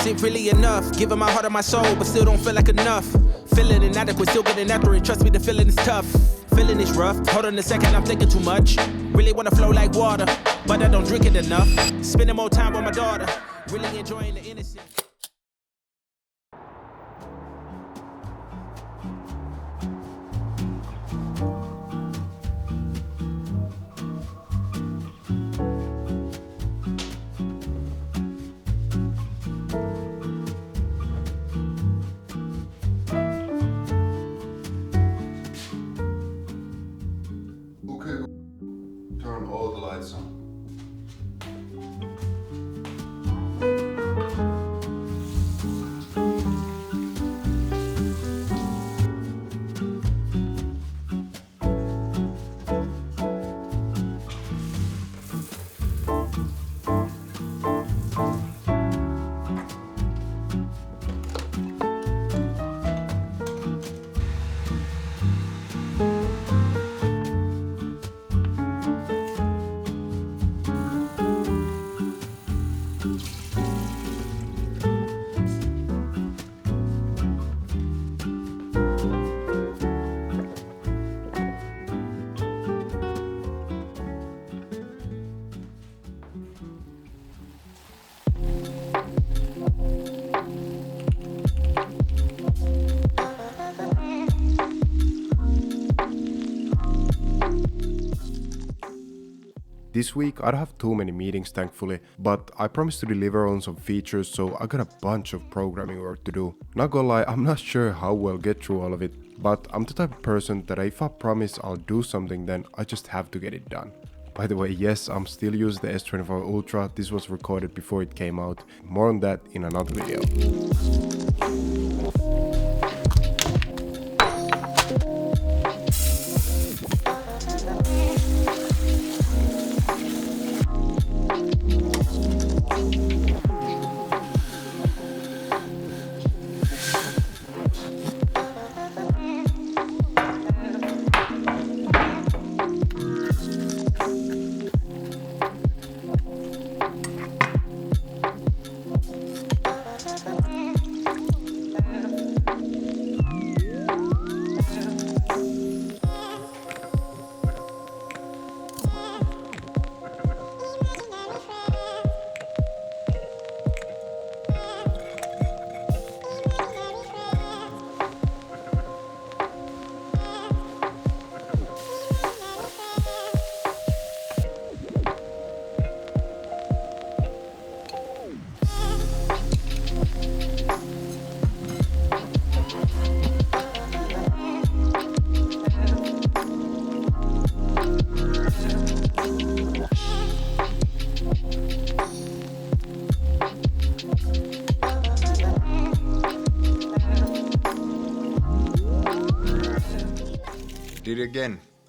Is it really enough? Giving my heart and my soul, but still don't feel like enough. Feeling inadequate, still getting after it. Trust me, the feeling is tough. Feeling is rough. Hold on a second, I'm thinking too much. Really wanna flow like water, but I don't drink it enough. Spending more time with my daughter. Really enjoying the innocence. Turn all the lights on. This week I don't have too many meetings thankfully, but I promised to deliver on some features, so I got a bunch of programming work to do. Not gonna lie, I'm not sure how we'll get through all of it, but I'm the type of person that if I promise I'll do something, then I just have to get it done. By the way, yes, I'm still using the S24 Ultra. This was recorded before it came out. More on that in another video.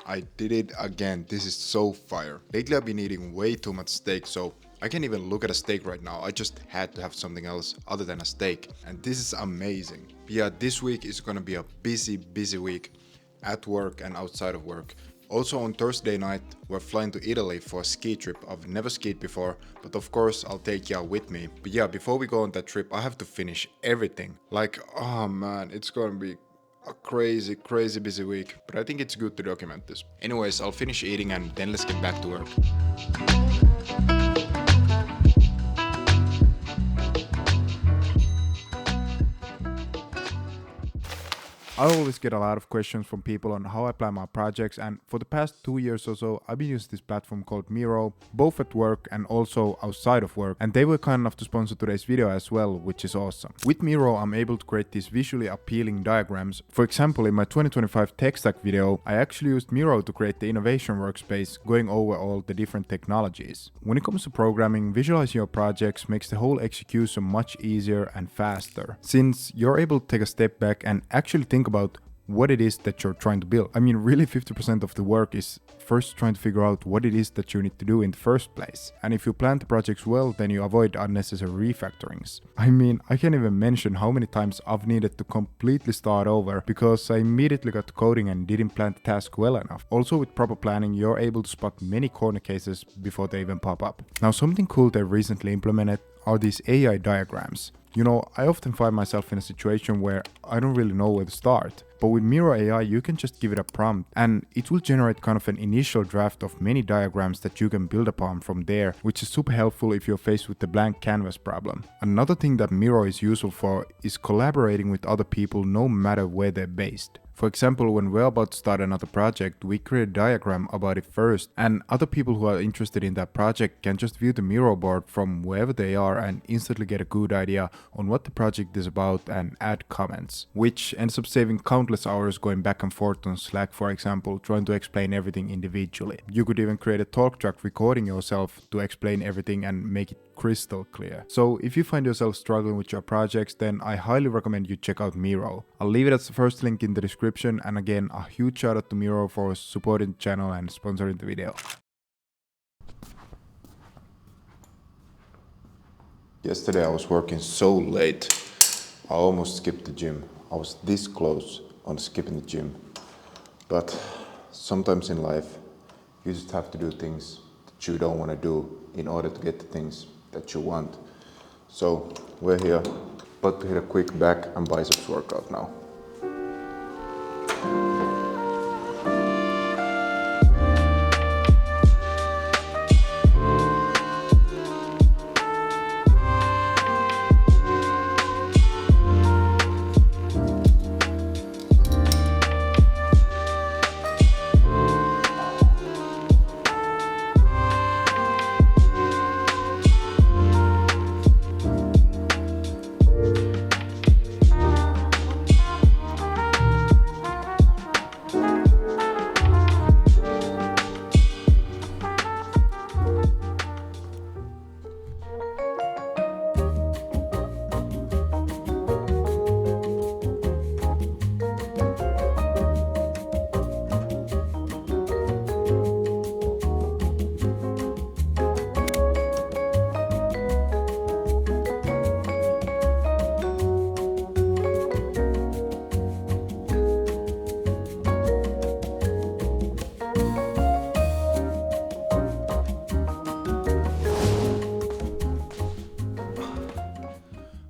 I did it again. This is so fire. Lately I've been eating way too much steak, so I can't even look at a steak right now. I just had to have something else other than a steak. And this is amazing. But yeah, this week is gonna be a busy week at work and outside of work. Also on Thursday night, we're flying to Italy for a ski trip. I've never skied before, but of course I'll take y'all with me. But yeah, before we go on that trip, I have to finish everything. Like, oh man, it's gonna be a crazy busy week, but I think it's good to document this. Anyways, I'll finish eating and then let's get back to work. I always get a lot of questions from people on how I plan my projects, and for the past 2 years or so I've been using this platform called Miro, both at work and also outside of work, and they were kind enough to sponsor today's video as well, which is awesome. With Miro I'm able to create these visually appealing diagrams. For example, in my 2025 tech stack video I actually used Miro to create the innovation workspace, going over all the different technologies. When it comes to programming, visualizing your projects makes the whole execution much easier and faster, since you're able to take a step back and actually think about what it is that you're trying to build. I mean, really 50% of the work is first trying to figure out what it is that you need to do in the first place. And if you plan the projects well, then you avoid unnecessary refactorings. I mean, I can't even mention how many times I've needed to completely start over because I immediately got to coding and didn't plan the task well enough. Also, with proper planning, you're able to spot many corner cases before they even pop up. Now, something cool they recently implemented are these AI diagrams. You know, I often find myself in a situation where I don't really know where to start. But with Miro AI, you can just give it a prompt and it will generate kind of an initial draft of many diagrams that you can build upon from there, which is super helpful if you're faced with the blank canvas problem. Another thing that Miro is useful for is collaborating with other people no matter where they're based. For example, when we're about to start another project, we create a diagram about it first, and other people who are interested in that project can just view the Miro board from wherever they are and instantly get a good idea on what the project is about and add comments, which ends up saving countless hours going back and forth on Slack, for example, trying to explain everything individually. You could even create a talk track recording yourself to explain everything and make it crystal clear. So if you find yourself struggling with your projects, then I highly recommend you check out Miro. I'll leave it as the first link in the description, and again, a huge shout out to Miro for supporting the channel and sponsoring the video. Yesterday I was working so late, I almost skipped the gym. I was this close on skipping the gym. But sometimes in life, you just have to do things that you don't want to do in order to get the things that you want. So we're here, about to hit a quick back and biceps workout now.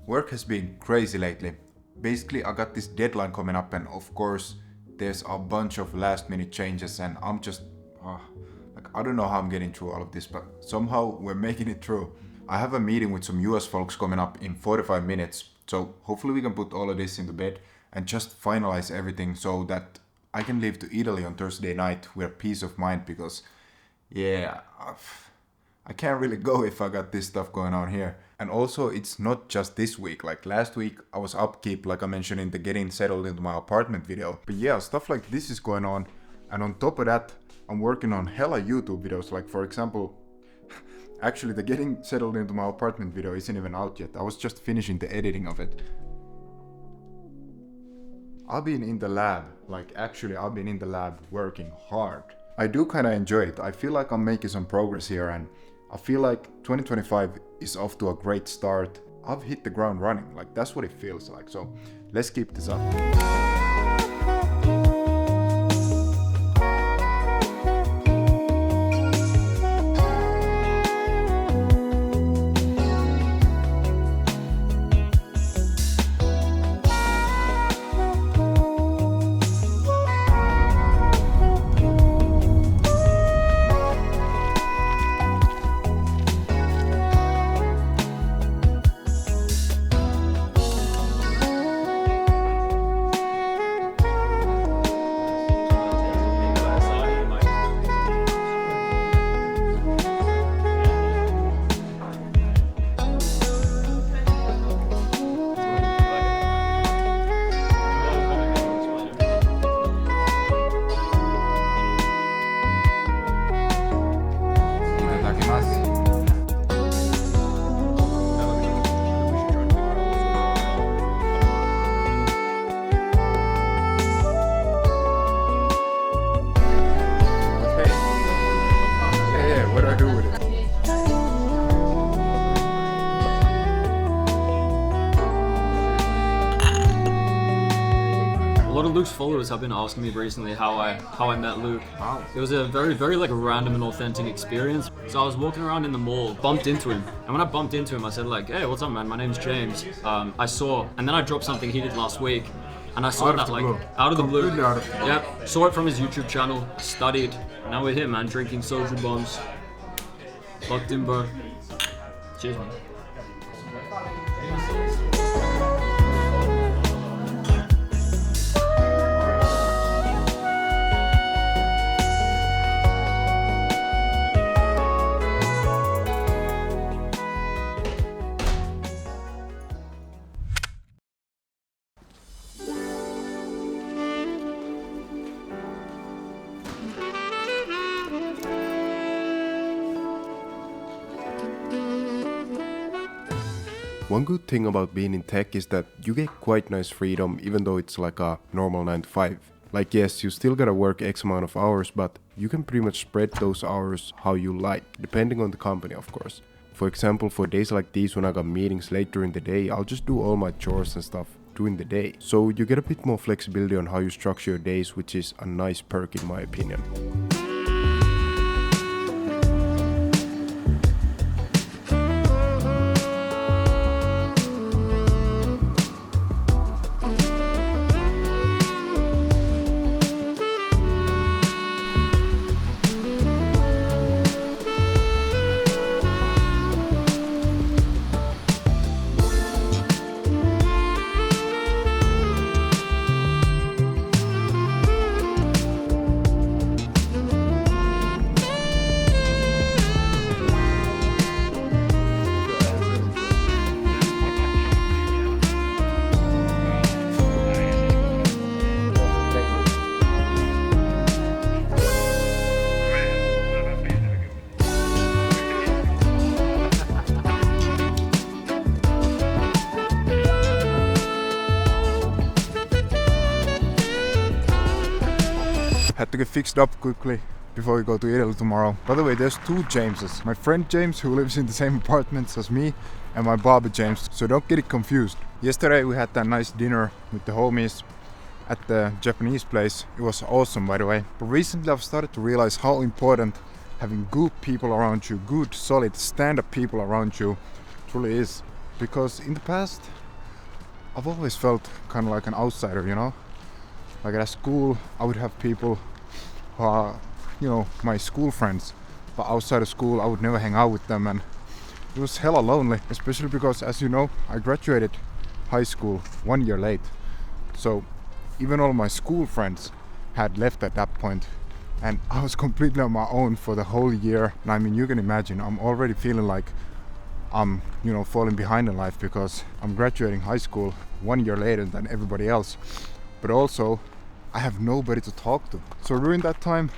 Work has been crazy lately. Basically, I got this deadline coming up, and of course, there's a bunch of last minute changes, and I'm just I don't know how I'm getting through all of this, but somehow we're making it through. I have a meeting with some US folks coming up in 45 minutes, so hopefully we can put all of this into bed and just finalize everything so that I can leave to Italy on Thursday night with peace of mind, because I can't really go if I got this stuff going on here. And also, it's not just this week. Like last week, I was upkeep, like I mentioned in the getting settled into my apartment video. But yeah, stuff like this is going on. And on top of that, I'm working on hella YouTube videos. Like for example, actually the getting settled into my apartment video isn't even out yet. I was just finishing the editing of it. I've been in the lab, I've been in the lab working hard. I do kind of enjoy it. I feel like I'm making some progress here, and I feel like 2025 is off to a great start. I've hit the ground running, like that's what it feels like. So let's keep this up. Luke's followers have been asking me recently how I met Luke. Wow. It was a very like a random and authentic experience. So I was walking around in the mall, bumped into him, and when I bumped into him, I said like, "Hey, what's up, man? My name's James." I saw, and then I dropped something he did last week, and I saw Out of that the like blue. out of the blue. Completely out of the blue. Yep. Saw it from his YouTube channel. Studied. Now we're here, man, drinking social bombs. Locked in, bro. Cheers, man. One good thing about being in tech is that you get quite nice freedom even though it's like a normal 9 to 5. Like yes, you still gotta work X amount of hours, but you can pretty much spread those hours how you like, depending on the company of course. For example, for days like these when I got meetings late during the day, I'll just do all my chores and stuff during the day. So you get a bit more flexibility on how you structure your days, which is a nice perk in my opinion. Had to get fixed up quickly before we go to Italy tomorrow. By the way, there's two Jameses. My friend James, who lives in the same apartments as me, and my barber James, so don't get it confused. Yesterday we had that nice dinner with the homies at the Japanese place. It was awesome, by the way. But recently I've started to realize how important having good people around you, good, solid, stand-up people around you truly is. Because in the past, I've always felt kind of like an outsider, you know? Like at school, I would have people who are, you know, my school friends, but outside of school I would never hang out with them, and it was hella lonely, especially because, as you know, I graduated high school 1 year late. So even all my school friends had left at that point, and I was completely on my own for the whole year. And I mean, you can imagine, I'm already feeling like I'm, you know, falling behind in life because I'm graduating high school 1 year later than everybody else. But also, I have nobody to talk to. So during that time,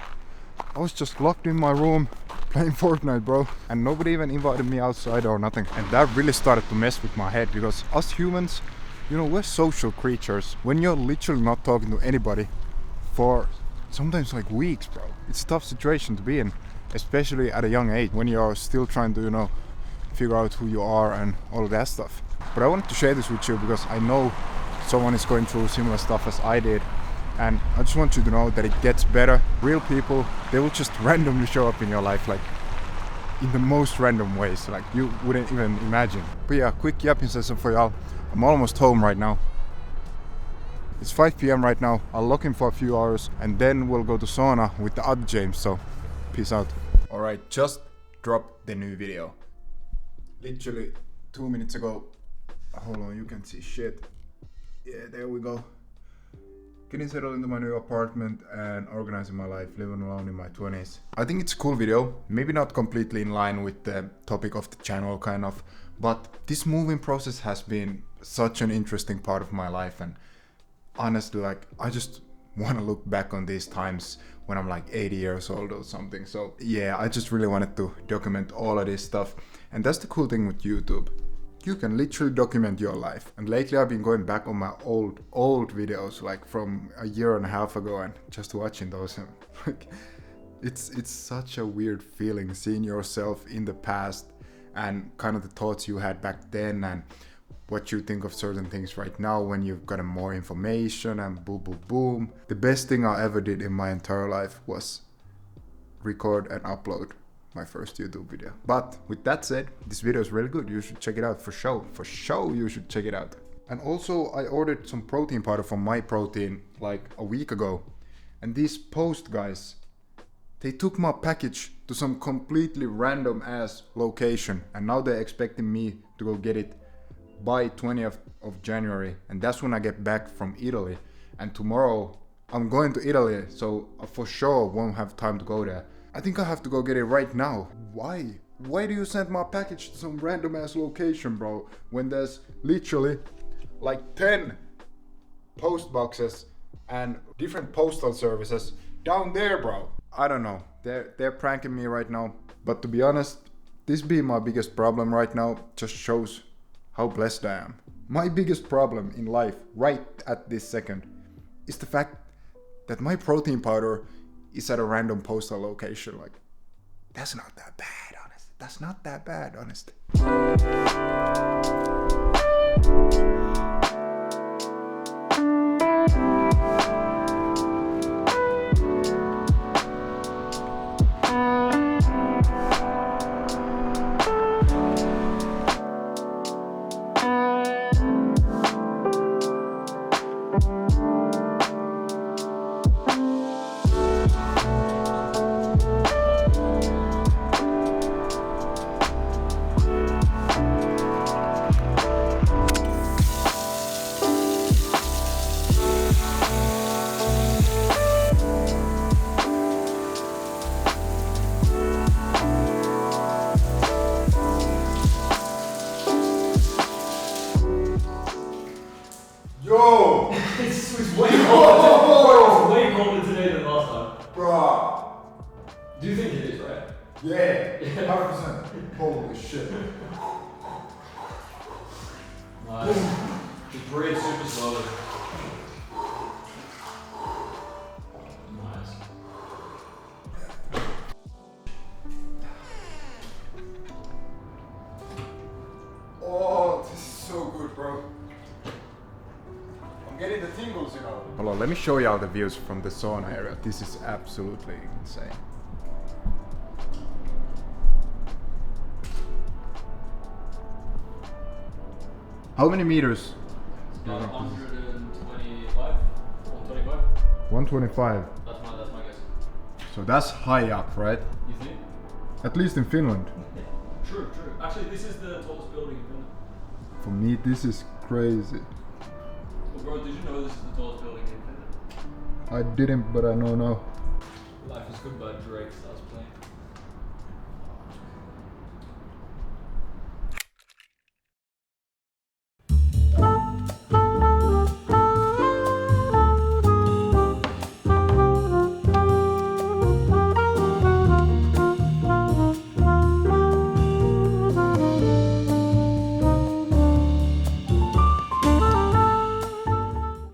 I was just locked in my room playing Fortnite, bro. And nobody even invited me outside or nothing. And that really started to mess with my head, because us humans, you know, we're social creatures. When you're literally not talking to anybody for sometimes like weeks, bro, it's a tough situation to be in, especially at a young age when you're still trying to, you know, figure out who you are and all of that stuff. But I wanted to share this with you because I know someone is going through similar stuff as I did, and I just want you to know that it gets better. Real people, they will just randomly show up in your life, like in the most random ways, like you wouldn't even imagine. But yeah, quick yapping session for y'all. I'm almost home right now. It's 5 p.m. right now. I'll lock in for a few hours and then we'll go to Sauna with the other James, so peace out. Alright, just dropped the new video. Literally 2 minutes ago. Hold on, you can see shit. Yeah, there we go. Getting settled into my new apartment and organizing my life, living alone in my 20s. I think it's a cool video, maybe not completely in line with the topic of the channel kind of, but this moving process has been such an interesting part of my life, and honestly, like, I just want to look back on these times when I'm like 80 years old or something. So yeah, I just really wanted to document all of this stuff, and that's the cool thing with YouTube. You can literally document your life. And lately I've been going back on my old videos, like from a year and a half ago, and just watching those. And like, it's such a weird feeling seeing yourself in the past and kind of the thoughts you had back then and what you think of certain things right now when you've gotten more information and boom, boom, boom. The best thing I ever did in my entire life was record and upload my first YouTube video. But with that said, this video is really good. You should check it out for sure. For sure, you should check it out. And also, I ordered some protein powder from My Protein like a week ago. And these Post guys, they took my package to some completely random ass location. And now they're expecting me to go get it by 20th of January. And that's when I get back from Italy. And tomorrow, I'm going to Italy. So I for sure won't have time to go there. I think I have to go get it right now. Why? Why do you send my package to some random ass location, bro? When there's literally like 10 post boxes and different postal services down there, bro. I don't know. They're pranking me right now. But to be honest, this being my biggest problem right now just shows how blessed I am. My biggest problem in life right at this second is the fact that my protein powder is at a random postal location. Like, that's not that bad, honestly. That's not that bad, honestly. Yo! It's way colder. It's way colder today than last time. Bruh. Do you think it is, right? Yeah, 100%. Holy shit. Nice. Just breathe super slowly. Nice. Oh, this is so good, bro. I'm getting the tingles, you know. Hold on, let me show you all the views from the sauna area. This is absolutely insane. How many meters? 125? 125? 125. That's my guess. So that's high up, right? You think? At least in Finland. True. Actually, this is the tallest building in Finland. For me, this is crazy. Well, bro, did you know this is the tallest building in Finland? I didn't, but I know now. Life is Good by Drake starts playing.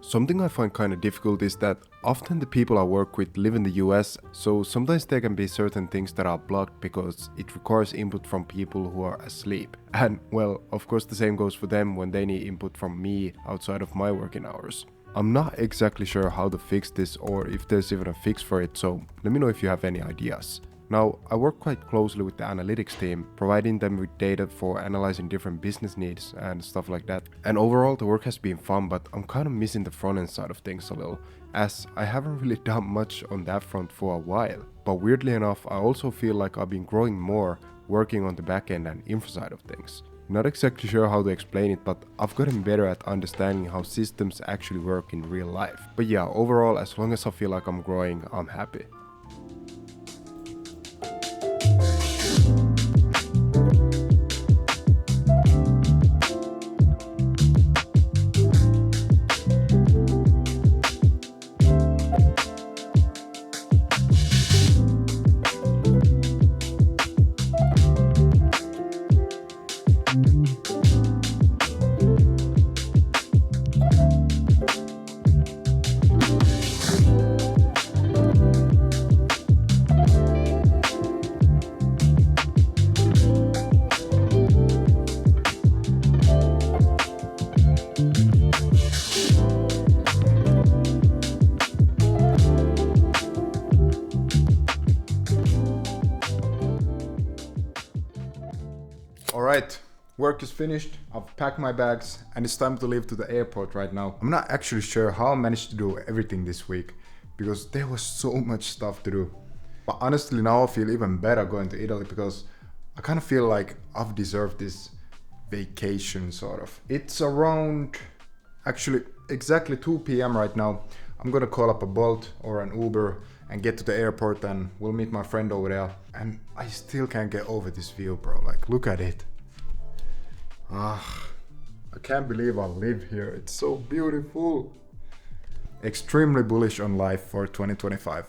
Something I find kind of difficult is that often the people I work with live in the US, so sometimes there can be certain things that are blocked because it requires input from people who are asleep. And well, of course the same goes for them when they need input from me outside of my working hours. I'm not exactly sure how to fix this or if there's even a fix for it, so let me know if you have any ideas. Now, I work quite closely with the analytics team, providing them with data for analyzing different business needs and stuff like that. And overall, the work has been fun, but I'm kind of missing the front-end side of things a little, as I haven't really done much on that front for a while. But weirdly enough, I also feel like I've been growing more working on the back-end and info side of things. Not exactly sure how to explain it, but I've gotten better at understanding how systems actually work in real life. But yeah, overall, as long as I feel like I'm growing, I'm happy. Work is finished, I've packed my bags, and it's time to leave to the airport right now. I'm not actually sure how I managed to do everything this week, because there was so much stuff to do. But honestly, now I feel even better going to Italy, because I kind of feel like I've deserved this vacation, sort of. It's around, actually, exactly 2 p.m. right now. I'm gonna call up a Bolt or an Uber and get to the airport, and we'll meet my friend over there. And I still can't get over this view, bro. Like, look at it. I can't believe I live here. It's so beautiful. Extremely bullish on life for 2025.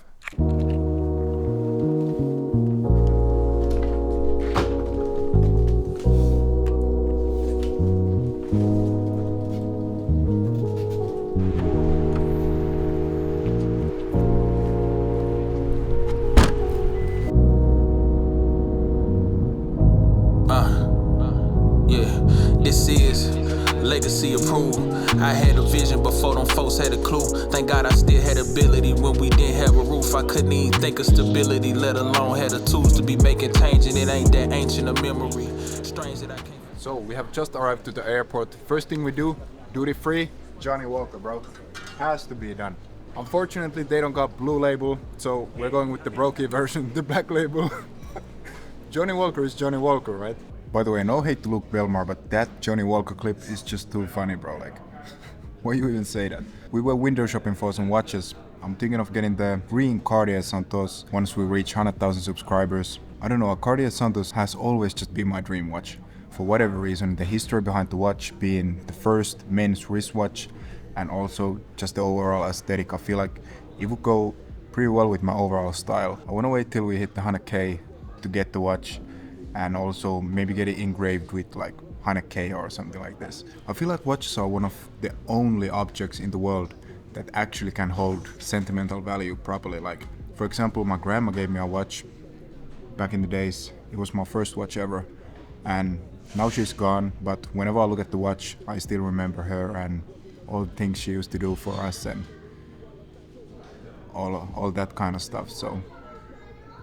This is legacy approved. I had a vision before them folks had a clue. Thank God I still had ability when we didn't have a roof. I couldn't even think of stability, let alone had the tools to be making change, and it ain't that ancient a memory. Strange that I can't. So we have just arrived to the airport. First thing we do, duty free, Johnny Walker, bro. Has to be done. Unfortunately, they don't got blue label, so we're going with the brokey version, the black label. Johnny Walker is Johnny Walker, right? By the way, no hate to Luke Belmar, but that Johnny Walker clip is just too funny, bro. Like, why you even say that? We were window shopping for some watches. I'm thinking of getting the green Cartier Santos once we reach 100,000 subscribers. I don't know, a Cartier Santos has always just been my dream watch. For whatever reason, the history behind the watch being the first men's wristwatch, and also just the overall aesthetic, I feel like it would go pretty well with my overall style. I want to wait till we hit the 100k to get the watch, and also maybe get it engraved with like 100k or something like this. I feel like watches are one of the only objects in the world that actually can hold sentimental value properly. Like, for example, my grandma gave me a watch back in the days. It was my first watch ever, and now she's gone, but whenever I look at the watch, I still remember her and all the things she used to do for us and all that kind of stuff. So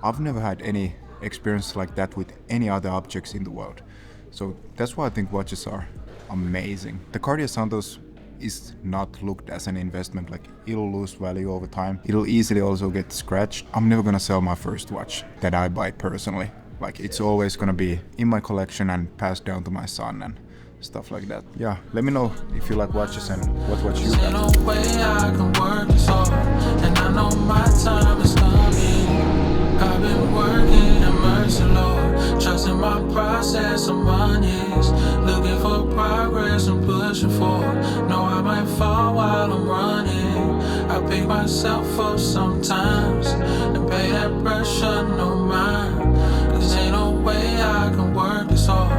I've never had any experience like that with any other objects in the world. So that's why I think watches are amazing. The Cartier Santos is not looked as an investment, like it'll lose value over time. It'll easily also get scratched. I'm never gonna sell my first watch that I buy personally. Like, it's always gonna be in my collection and passed down to my son and stuff like that. Yeah, let me know if you like watches and what watch you got. There's no way I can work this hard, and I know my time is coming. I've been working in mercy, Lord, trusting my process. I'm running, looking for progress and pushing forward. Know I might fall while I'm running. I pick myself up sometimes and pay that pressure no mind. Cause ain't no way I can work this hard,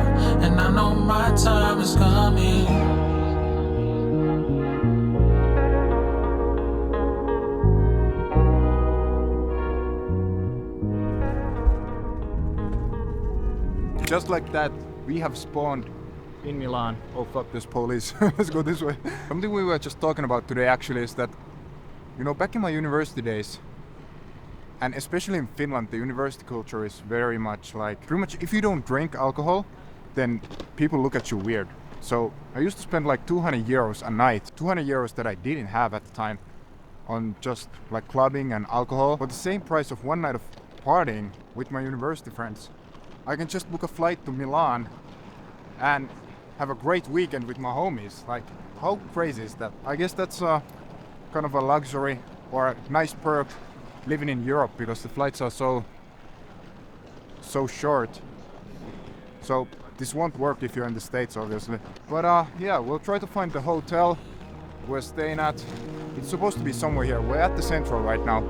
and I know my time is coming. Just like that, we have spawned in Milan. Oh fuck, there's police. Let's go this way. Something we were just talking about today actually is that, you know, back in my university days, and especially in Finland, the university culture is very much like, pretty much if you don't drink alcohol, then people look at you weird. So I used to spend like 200 euros a night, 200 euros that I didn't have at the time, on just like clubbing and alcohol. For the same price of one night of partying with my university friends, I can just book a flight to Milan and have a great weekend with my homies. Like, how crazy is that? I guess that's kind of a luxury or a nice perk living in Europe, because the flights are so short. So this won't work if you're in the States, obviously. But yeah, we'll try to find the hotel we're staying at. It's supposed to be somewhere here. We're at the Central right now.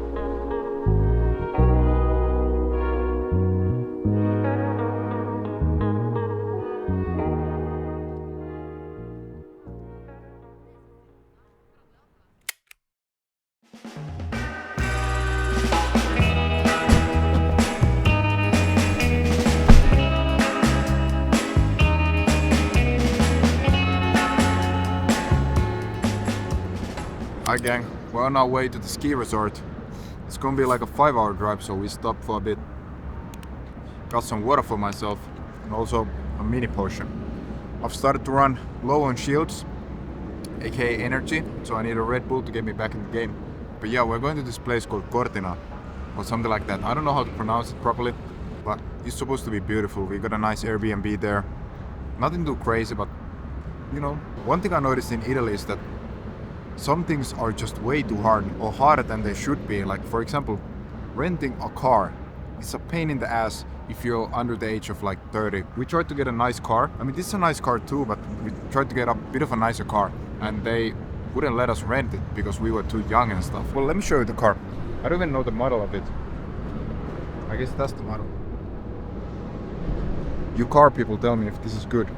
Hi gang, we're on our way to the ski resort. It's gonna be like a 5-hour drive, so we stopped for a bit. Got some water for myself and also a mini potion. I've started to run low on shields, aka energy, so I need a Red Bull to get me back in the game. But yeah, we're going to this place called Cortina, or something like that. I don't know how to pronounce it properly, but it's supposed to be beautiful. We got a nice Airbnb there. Nothing too crazy, but you know, one thing I noticed in Italy is that some things are just way too hard, or harder than they should be. Like for example, renting a car. It's a pain in the ass if you're under the age of like 30. We tried to get a nice car. I mean, this is a nice car too, but we tried to get a bit of a nicer car, and they wouldn't let us rent it because we were too young and stuff. Well, let me show you the car. I don't even know the model of it. I guess that's the model. You car people tell me if this is good.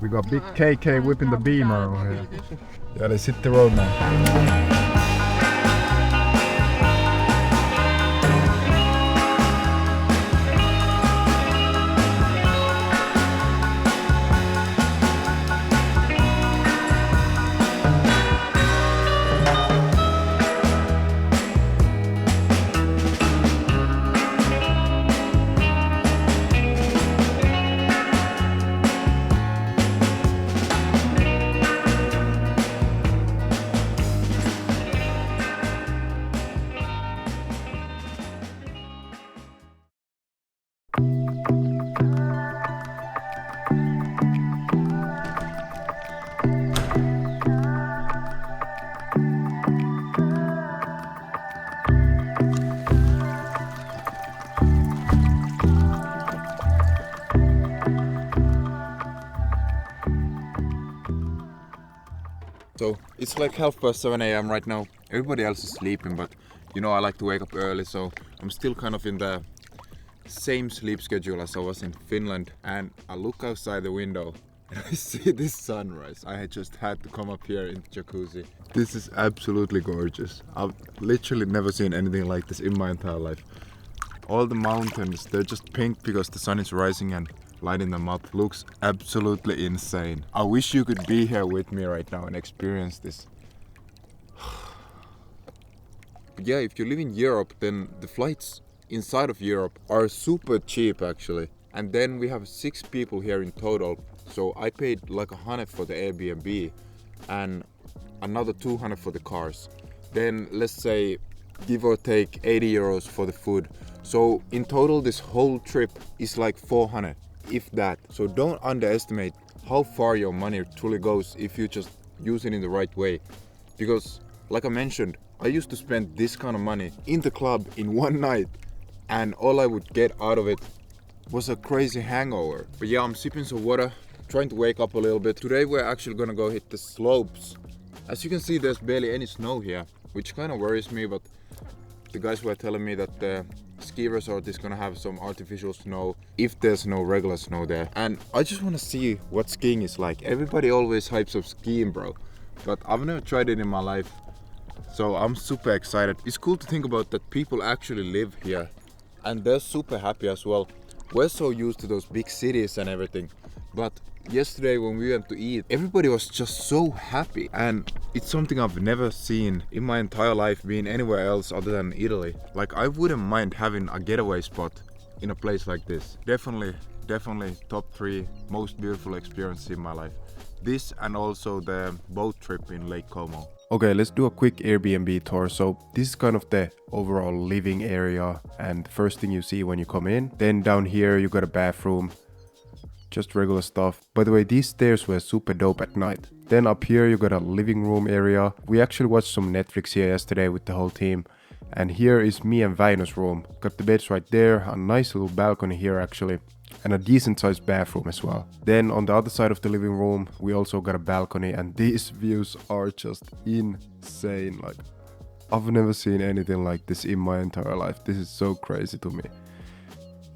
We got big KK whipping the Beamer over here. Yeah, let's hit the road now. So it's like 7:30 a.m. right now. Everybody else is sleeping, but you know I like to wake up early, so I'm still kind of in the same sleep schedule as I was in Finland. And I look outside the window and I see this sunrise. I just had to come up here in the jacuzzi. This is absolutely gorgeous. I've literally never seen anything like this in my entire life. All the mountains, they're just pink because the sun is rising and lighting them up. Looks absolutely insane. I wish you could be here with me right now and experience this. But yeah, if you live in Europe, then the flights inside of Europe are super cheap actually. And then we have 6 people here in total. So I paid like 100 for the Airbnb and another 200 for the cars. Then let's say give or take 80 euros for the food. So in total this whole trip is like 400, if that. So don't underestimate how far your money truly goes if you just use it in the right way. Because like I mentioned, I used to spend this kind of money in the club in one night and all I would get out of it was a crazy hangover. But yeah, I'm sipping some water, trying to wake up a little bit. Today we're actually gonna go hit the slopes. As you can see, there's barely any snow here, which kind of worries me, but the guys were telling me that the ski resort is gonna have some artificial snow if there's no regular snow there. And I just wanna see what skiing is like. Everybody always hypes up skiing, bro, but I've never tried it in my life. So I'm super excited. It's cool to think about that people actually live here and they're super happy as well. We're so used to those big cities and everything, but yesterday when we went to eat, everybody was just so happy, and it's something I've never seen in my entire life being anywhere else other than Italy. Like, I wouldn't mind having a getaway spot in a place like this. Definitely top 3 most beautiful experiences in my life. This and also the boat trip in Lake Como. Okay, let's do a quick Airbnb tour. So this is kind of the overall living area and the first thing you see when you come in. Then down here you got a bathroom, just regular stuff. By the way, these stairs were super dope at night. Then up here you got a living room area. We actually watched some Netflix here yesterday with the whole team. And here is me and Vaino's room. Got the beds right there, a nice little balcony here actually, and a decent sized bathroom as well. Then on the other side of the living room we also got a balcony, and these views are just insane. Like, I've never seen anything like this in my entire life. This is so crazy to me.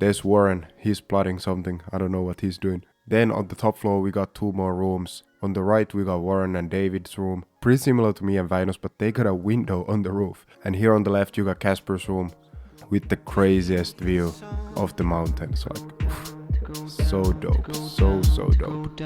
There's Warren, he's plotting something, I don't know what he's doing. Then on the top floor we got 2 more rooms. On the right we got Warren and David's room, pretty similar to me and Vaino's, but they got a window on the roof. And here on the left you got Casper's room with the craziest view of the mountains. Like, so dope, so dope.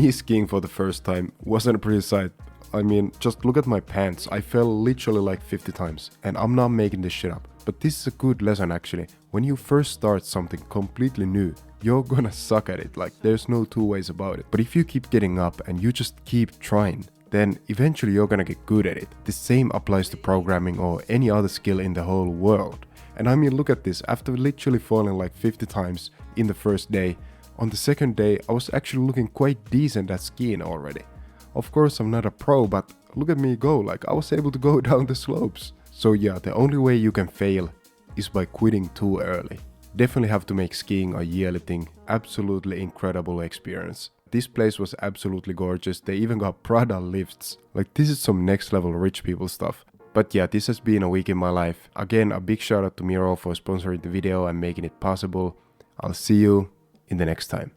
me skiing for the first time wasn't a pretty sight. I mean, just look at my pants. I fell literally like 50 times. And I'm not making this shit up. But this is a good lesson actually. When you first start something completely new, you're gonna suck at it. Like, there's no two ways about it. But if you keep getting up and you just keep trying, then eventually you're gonna get good at it. The same applies to programming or any other skill in the whole world. And I mean, look at this. After literally falling like 50 times in the first day, on the second day I was actually looking quite decent at skiing already. Of course I'm not a pro, but look at me go, like I was able to go down the slopes. So yeah, the only way you can fail is by quitting too early. Definitely have to make skiing a yearly thing. Absolutely incredible experience. This place was absolutely gorgeous. They even got Prada lifts. Like, this is some next level rich people stuff. But yeah, this has been a week in my life. Again, a big shout out to Miro for sponsoring the video and making it possible. I'll see you in the next time.